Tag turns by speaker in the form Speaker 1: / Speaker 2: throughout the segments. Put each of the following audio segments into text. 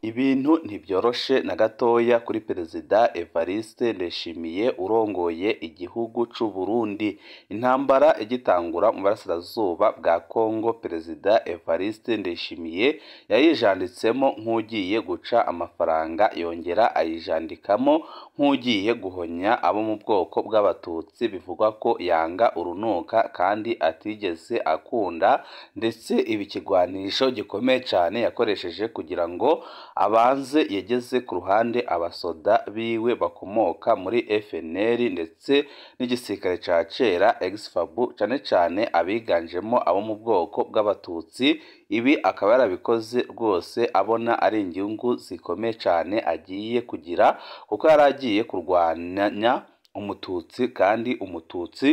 Speaker 1: Ibintu ntibyoroshe na gatoya kuri Perezida Evariste Ndayishimiye urongoye igihugu c'u Burundi. Intambara igitangura mu burasirazuba bwa Kongo, Perezida Evariste Ndayishimiye yayijanditsemo nk'ugiye guca amafaranga, yongera ayijandikamo nk'ugiye guhonya abo mu bwoko bw'Abatutsi bivugwa ko yanga urunuka kandi atigeze akunda, ndetse ibi kigwanisho gikomeye cyane yakoresheje kugira ngo abanze yegeze ku ruhande abasoda biwe bakomoka muri FNL ndetse n'igisirikare ca kera ex-FABU, cane cane abiganjemo abo mu bwoko bw'Abatutsi. Ibi akaba yarabikoze rwose abona ari inyungu zikomeye cyane agiye kugira, kuko yari agiye kurwanya Umututsi kandi Umututsi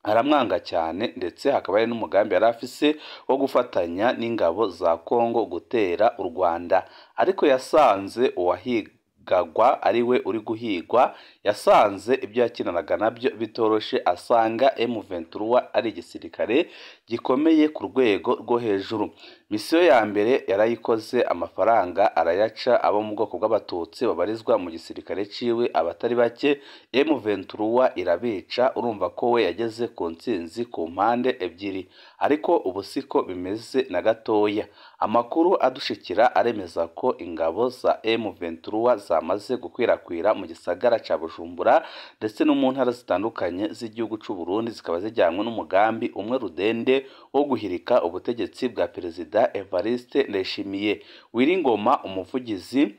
Speaker 1: aramwanga cyane, ndetse hakaba hari n'umugambi yari afise wo gufatanya n'ingabo za Kongo gutera u Rwanda, ariko yasanze uwahigagwa ari we uri guhigwa. Yasanze ibyo yakinanaga nabyo bitoroshe, asanga M23 ari igisirikare gikomeye ku rwego rwo hejuru. Misiyo ya mbere yarayikoze, amafaranga arayaca abo mu bwoko bw'Abatutsi babarizwa mu gisirikare ciwe abatari bake, M23 irabica. Urumva ko we yageze ku ntsinzi ku mpande ebyiri, ariko ubu siko bimeze na gatoya. Amakuru adushikira aremeza ko ingabo za M23 zamaze gukwirakwira mu gisagara ca Bujumbura ndetse no mu ntara zitandukanye z'igihugu c'u Burundi, zikaba zijyanwe n'umugambi umwe rudende wo guhirika ubutegetsi bwa Perezida Evariste Ndayishimiye. Wiringoma, umuvugizi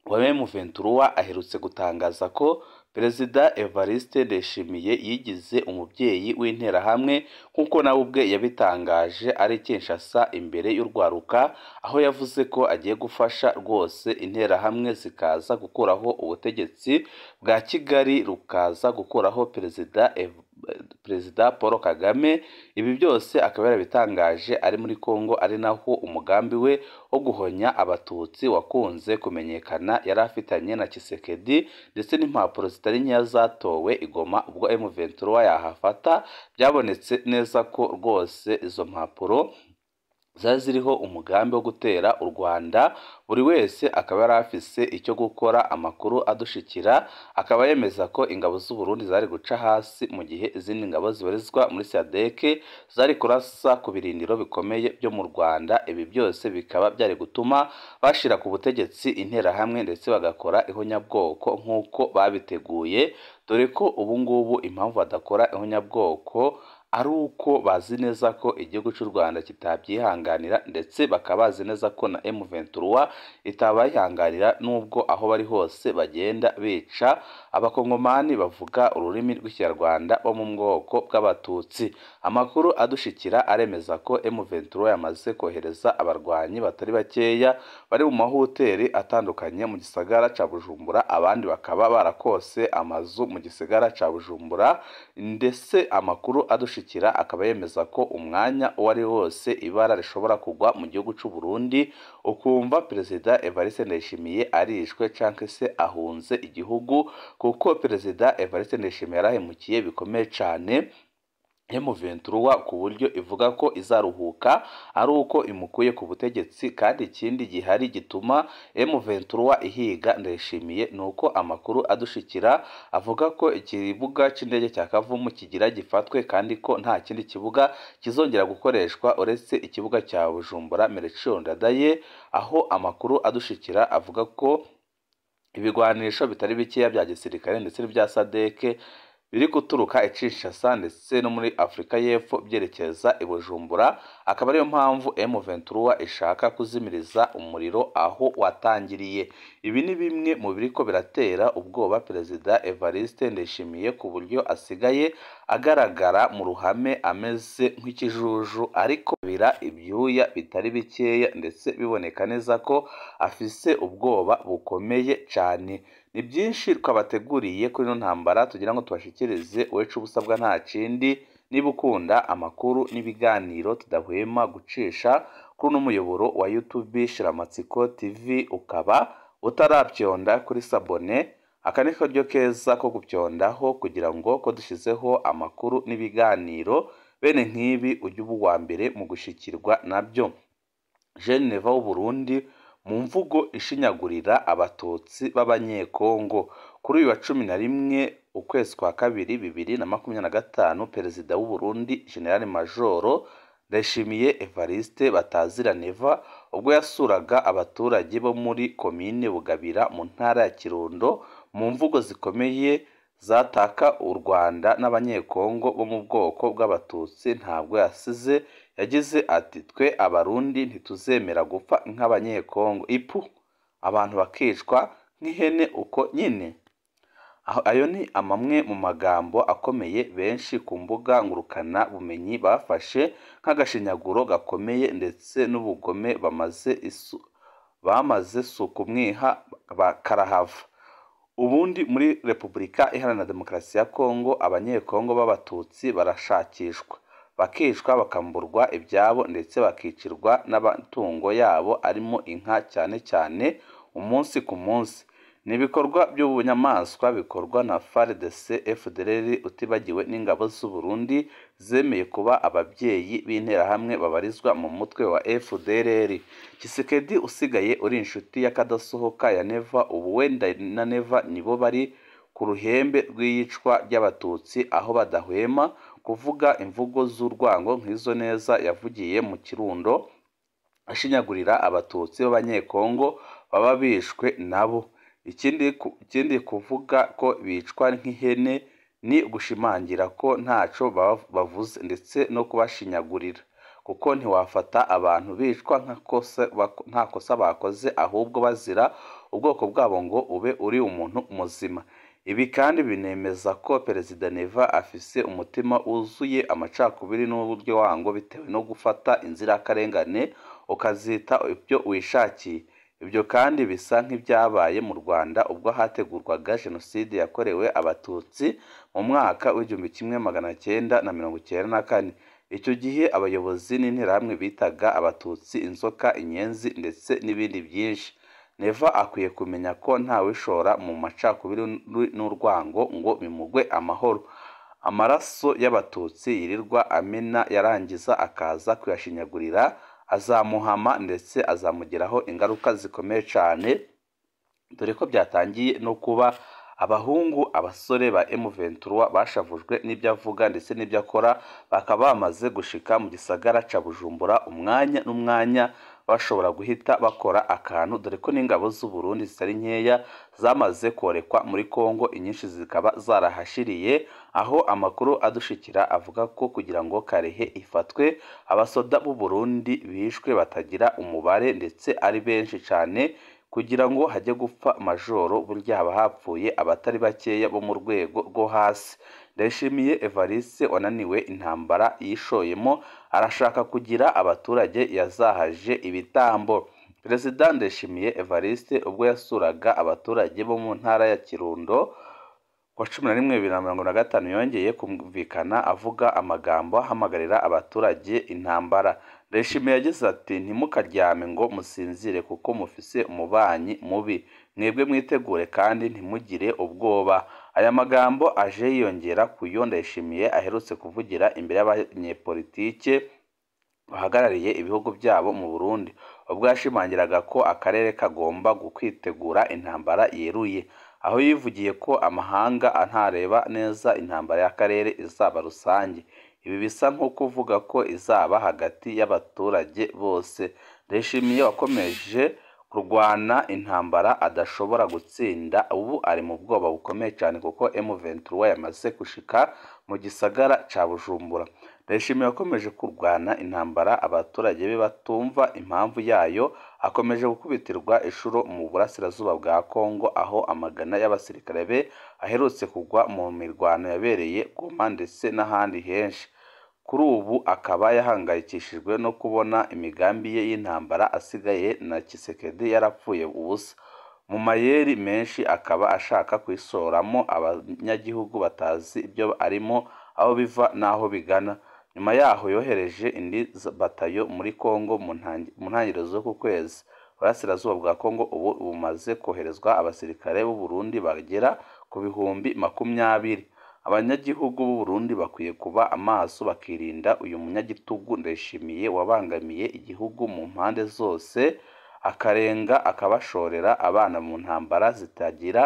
Speaker 1: wa M23, aherutse gutangaza ko Perezida Evariste Ndayishimiye yigize umubyeyi w'interahamwe, nk'uko nawe ubwe yabitangaje ari Kinshasa imbere y'urwaruka, aho yavuze ko agiye gufasha rwose interahamwe zikaza gukuraho ubutegetsi bwa Kigali, rukaza gukuraho Perezida Paul Kagame. Ibi byose akaba yarabitangaje ari muri Kongo, ari naho umugambi we wo guhonya Abatutsi wakunze kumenyekana, yari afitanye na Tshisekedi, ndetse n'impapuro zitari nkeya zatowe i Goma ubwo M23 yahafata. Byabonetse neza ko rwose izo mpapuro zari ziriho umugambi wo gutera u Rwanda. Buri wese akaba yari afise icyo gukora. Amakuru adushikira akaba yemeza ko ingabo z'u Burundi zari guca hasi, mu gihe izindi ngabo zibarizwa muri SADC zari kurasa ku birindiro bikomeye byo mu Rwanda. Ibi byose bikaba byari gutuma bashira ku butegetsi interahamwe ndetse bagakora ihonyabwoko nk'uko babiteguye, dore ko ubu ngubu impamvu badakora ihonyabwoko ari uko bazi neza ko igihugu cy'u Rwanda kitabyihanganira, ndetse bakaba bazi neza ko na M23 itabayihanganira, nubwo aho bari hose bagenda bica abakongomani bavuga ururimi rw'Ikinyarwanda bo mu bwoko bw'Abatutsi. Amakuru adushikira aremeza ko M23 yamaze kohereza abarwanyi batari bakeya bari mu mahoteli atandukanye mu gisagara ca Bujumbura, abandi bakaba barakose amazu mu gisagara ca Bujumbura. Ndetse amakuru adushikira akaba yemeza ko umwanya uwo ari wose ibara rishobora kugwa mu gihugu c'u Burundi, ukumva Perezida Evariste Ndayishimiye arishwe canke se ahunze igihugu, kuko Perezida Evariste Ndayishimiye yarahemukiye bikomeye cane M23 ku buryo ivuga ko izaruhuka ari uko imukuye ku butegetsi. Kandi ikindi gihari gituma M23 ihiga Ndayishimiye nuko amakuru adushikira avuga ko ikibuga c'indege cya Kavumu kigira gifatwe, kandi ko nta kindi kibuga kizongera gukoreshwa uretse ikibuga cya Bujumbura Melchior Ndadaye, aho amakuru adushikira avuga ko ibigwanisho bitari bikeya bya gisirikare ndetse n'ibya SADC biri guturuka Kinshasa ndetse no muri Afrika y'Epfo byerekeza i Bujumbura. Akaba ariyo mpamvu M23 ishaka kuzimiriza umuriro aho watangiriye. Ibi ni bimwe mu biriko biratera ubwoba Perezida Evariste Ndayishimiye, ku buryo asigaye agaragara mu ruhame ameze nk'ikijuju, ariko bira ibyuya bitari bikeya, ndetse biboneka neza ko afise ubwoba bukomeye cyane. Ni byinshi twabateguriye kuri ino ntambara tugira ngo tubashikirize. Wecu ubusabwa nta kindi, niba ukunda amakuru n'ibiganiro tudahwema gucisha kuri uno muyoboro wa YouTube Shiramatsiko TV, ukaba utarabyonda kuri sabone, aka ni karyo keza ko gubyondaho kugira ngo ko dushizeho amakuru n'ibiganiro bene nk'ibi ujye uba uwa mbere mu gushikirwa nabyo. Jeune Neva w'u Burundi mu mvugo ishinyagurira abatutsi b'abanyekongo. Kuri uyu wa 11 ukwezi kwa kabiri 2025 perezida w'u Burundi General Majoro Ndayishimiye Evariste Batazira Neva ubwo yasuraga abaturage bo muri komine Bugabira mu ntara ya Kirundo mu mvugo zikomeye zataka u Rwanda n'abanyekongo bo mu bwoko bw'abatutsi ntabwo yasize. Yagize ati twe abarundi ntituzemera gupfa nk'abanyekongo ipu abantu bakicwa nk'ihene uko nyine. Ayo ni amwe mu magambo akomeye benshi ku mbuga ngurukana bumenyi bafashe nk'agashinyaguro gakomeye ndetse n'ubugome bamaze kumwiha karahava. Ubundi muri Repubulika Iharanira Demokarasi ya Kongo abanyekongo b'abatutsi barashakishwa, bakicwa, bakamburwa ibyabo ndetse bakicirwa n'amatungo yabo arimo inka cyane cyane umunsi ku munsi. Ni ibikorwa by'ubunyamaswa bikorwa na FARDC, FDLR utibagiwe n'ingabo z'u Burundi zemeye kuba ababyeyi b'interahamwe babarizwa mu mutwe wa FDLR. Tshisekedi usigaye uri inshuti y'akadasohoka ya Neva, ubu wenda na Neva nibo bari ku ruhembe rw'iyicwa ry'abatutsi aho badahwema kuvuga imvugo z'urwango nk'izo neza yavugiye mu Kirundo ashinyagurira abatutsi b'abanyekongo baba bishwe nabo. Ikindi kuvuga ko bicwa nk'ihene ni gushimangira ko ntaco bavuze ndetse no kubashinyagurira, kuko ntiwafata abantu bicwa nta kosa bakoze ahubwo bazira ubwoko bwabo ngo ube uri umuntu muzima. Ibi kandi binemeza ko Perezida Neva afise umutima wuzuye amacakubiri n'uburyo wango bitewe no gufata inzirakarengane ukazita ibyo wishakiye. Ibyo kandi bisa nk'ibyabaye mu Rwanda ubwo hategurwaga Jenoside yakorewe abatutsi mu mwaka w'1994. Icyo gihe abayobozi n'interahamwe bitaga abatutsi inzoka, inyenzi ndetse n'ibindi byinshi. Neva akwiye kumenya ko ntawishora mu macakubiri n'urwango ngo bimugwe amahoro. Amaraso y'abatutsi yirirwa amena yarangiza akaza kuyashinyagurira azamuhama ndetse azamugiraho ingaruka zikomeye cyane, dore ko byatangiye no kuba abasore ba M23 bashavujwe n'ibyo avuga ndetse n'ibyo akora, bakaba bamaze gushika mu gisagara ca Bujumbura umwanya n'umwanya bashobora guhita bakora akantu, dore ko n'ingabo z'u Burundi zitari nkeya zamaze korekwa muri Kongo, inyinshi zikaba zarahashiriye. Aho amakuru adushikira avuga ko kugira ngo Karehe ifatwe abasoda b'u Burundi bishwe batagira umubare ndetse ari benshi cyane, kugira ngo hajye gupfa majoro burya haba hapfuye abatari bakeya bo mu rwego rwo hasi. Ndayishimiye Evariste wananiwe intambara yishoyemo arashaka kugira abaturage yazahaje ibitambo. Perezida Ndayishimiye Evariste ubwo yasuraga abaturage bo mu ntara ya Kirundo kwa 11/2025 yongeye kumvikana avuga amagambo ahamagarira abaturage intambara. Ndayishimiye yagize ati ntimukaryame ngo musinzire kuko mufise umubanyi mubi, mwebwe mwitegure kandi ntimugire ubwoba. Aya magambo aje yiyongera kuyo Ndayishimiye aherutse kuvugira imbere y'abanyepolitike bahagarariye ibihugu byabo mu Burundi, ubwo yashimangiraga ko akarere kagomba kwitegura intambara yeruye, aho yivugiye ko amahanga antareba neza intambara y'akarere izaba rusange. Ibi bisa nko kuvuga ko izaba hagati y'abaturage bose. Ndayishimiye wakomeje kurwana intambara adashobora gutsinda ubu ari mu bwoba bukomeye cyane kuko M23 yamaze gushika mu gisagara ca Bujumbura. Ndayishimiye wakomeje kurwana intambara abaturage be batumva impamvu yayo, akomeje gukubitirwa ishuro mu burasirazuba bwa Kongo aho amagana y'abasirikare be aherutse kugwa mu mirwano yabereye Goma ndetse n'ahandi henshi. Kuri ubu akaba yahangayikishijwe no kubona imigambi ye y'intambara asigaye na Tshisekedi yarapfuye ubusa. Mu mayeri menshi akaba ashaka kwisoramo abanyagihugu batazi ibyo arimo aho biva n'aho bigana. Nyuma yaho yohereje indi batayo muri Kongo mu ntangiriro z'uku kwezi. Burasirazuba bwa Kongo ubu bumaze koherezwa abasirikare b'u Burundi bagera ku 20,000. Abanyagihugu b'u Burundi bakwiye kuba amaso bakirinda uyu munyagitugu Ndayishimiye wabangamiye igihugu mu mpande zose, akarenga akabashorera abana mu ntambara zitagira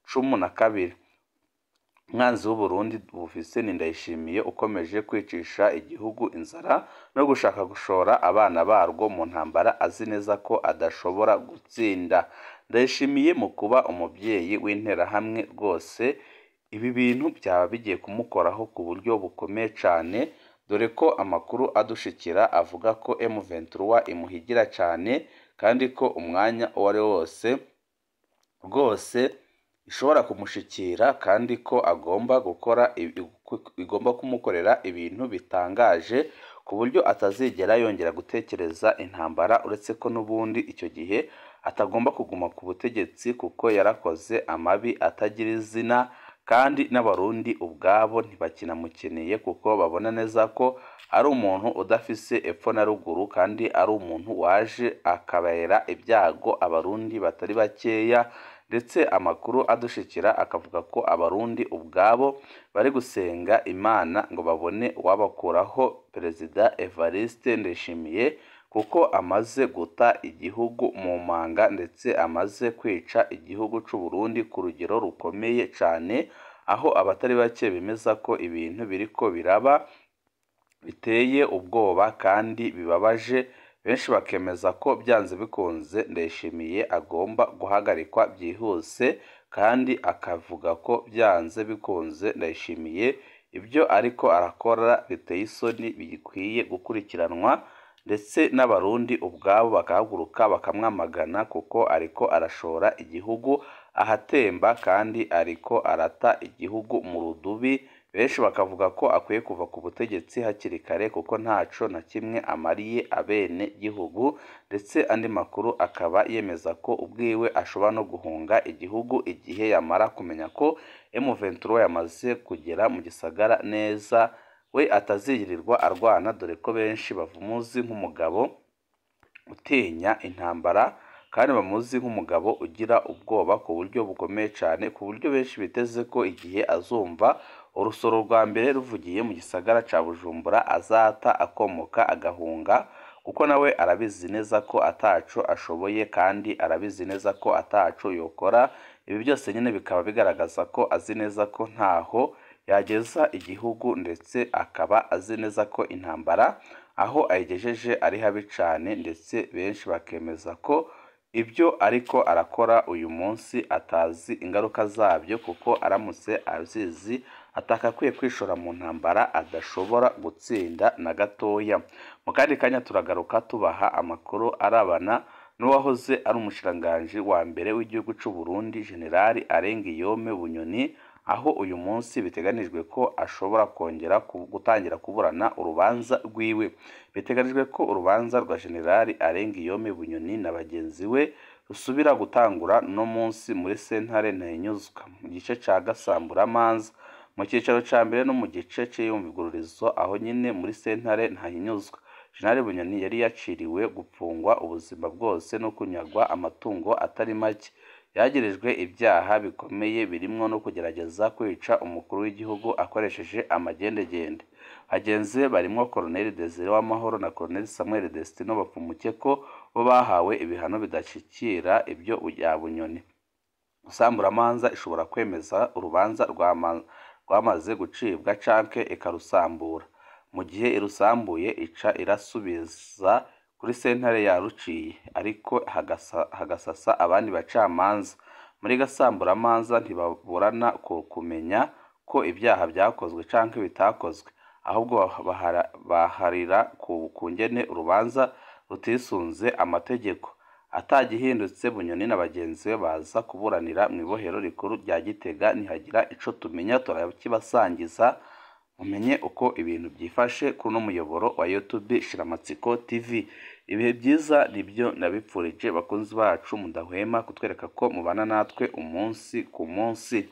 Speaker 1: cumu na kabiri. Umwanzi w'Uburundi bufise ni Ndayishimiye ukomeje kwicisha igihugu inzara no gushaka gushora abana barwo mu ntambara azi neza ko adashobora gutsinda. Ndayishimiye mu kuba umubyeyi w'interahamwe rwose ibi bintu byaba bigiye kumukoraho ku buryo bukomeye cyane, dore ko amakuru adushikira avuga ko M23 imuhigira cyane kandi ko umwanya uwo ari wo wose rwose ishobora kumushikira kandi ko igomba kumukorera ibintu bitangaje ku buryo atazigera yongera gutekereza intambara, uretse ko n'ubundi icyo gihe atagomba kuguma ku butegetsi kuko yarakoze amabi atagira izina, kandi n'abarundi ubwabo ntibakinamukeneye kuko babona neza ko ari umuntu udafise epfo na ruguru kandi ari umuntu waje akabera ibyago abarundi batari bakeya, ndetse amakuru adushikira akavuga ko abarundi ubwabo bari gusenga Imana ngo babone uwabakuraho Perezida Evariste Ndayishimiye kuko amaze guta igihugu mu manga ndetse amaze kwica igihugu cy'u Burundi ku rugero rukomeye cyane, aho abatari bake bemeza ko ibintu biriko biraba biteye ubwoba kandi bibabaje. Benshi bakemeza ko byanze bikunze Ndayishimiye agomba guhagarikwa byihuse, kandi akavuga ko byanze bikunze Ndayishimiye ibyo ariko arakora biteye isoni bikwiye gukurikiranwa, ndetse n'abarundi ubwabo bakahaguruka bakamwamagana kuko ariko arashora igihugu ahatemba kandi ariko arata igihugu mu rudubi. Benshi bakavuga ko akwiye kuva ku butegetsi hakiri kare kuko ntaco na kimwe amariye abene gihugu, ndetse andi makuru akaba yemeza ko ubwiwe ashobora no guhunga igihugu igihe yamara kumenya ko M23 yamaze kugera mu gisagara neza, we ataziyirirwa arwana, dore ko benshi bamuzi nk'umugabo utinya intambara kandi bamuzi nk'umugabo ugira ubwoba ku buryo bukomeye cyane, ku buryo benshi biteze ko igihe azumva urusoro rwa mbere ruvugiye mu gisagara ca Bujumbura azata akomoka agahunga, kuko nawe arabizi neza ko ataco ashoboye kandi arabizi neza ko ataco yokora. Ibi byose nyine bikaba bigaragaza ko azi neza ko ntaho yageza igihugu, ndetse akaba azi neza ko intambara aho ayigejeje ari habi cyane, ndetse benshi bakemeza ko ibyo ariko arakora uyu munsi atazi ingaruka zabyo, kuko aramutse azizi atakakwiye kwishora mu ntambara adashobora gutsinda na gatoya. Mu kandi kanya turagaruka tubaha amakuru arabana n'uwahoze ari umushikiranganji wa mbere w'igihugu cy'u Burundi Generali Arengiyome Bunyoni, aho uyu munsi biteganijwe ko ashobora kongera gutangira kuburana urubanza rwiwe. Biteganijwe ko urubanza rwa Generali Arengiyome Bunyoni na bagenzi we rusubira gutangura no munsi muri sentare Ntahinyuzwa mu gice ca Gasamburamanza mu cyicaro ca mbere no mu gice c'iyumvigururizo, aho nyine muri sentare Ntahinyuzwa Generali Bunyoni yari yaciriwe gupfungwa ubuzima bwose no kunyagwa amatungo atari make. Yagirijwe ibyaha bikomeye birimwo no kugerageza kwica umukuru w'igihugu akoresheje amagendegende. Bagenzi barimwo Colonel Desire Wamahoro na Colonel Samuel Destino bapfumuke ko bo bahawe ibihano bidashikira ibyo bya Bunyoni. Usamburamanza ishobora kwemeza urubanza rwamaze gucibwa canke ikarusambura. Mu gihe irusambuye ica irasubiza kuri sentare yaruciye, ariko hagasasa abandi bacamanza. Muri Gasamburamanza ntibaburana kumenya ko ibyaha byakozwe canke bitakozwe, ahubwo baharira ku ngene urubanza rutisunze amategeko. Atagihindutse Bunyoni na bagenzi be baza kuburanira mu ibohero rikuru rya Gitega. Nihagira ico tumenya turakibasangiza, mumenye uko ibintu byifashe kuri uno muyoboro wa YouTube Shiramatsiko TV. Ibihe byiza nibyo nabipfurije bakunzi bacu, mudahwema kutwereka ko mubana natwe umunsi ku munsi.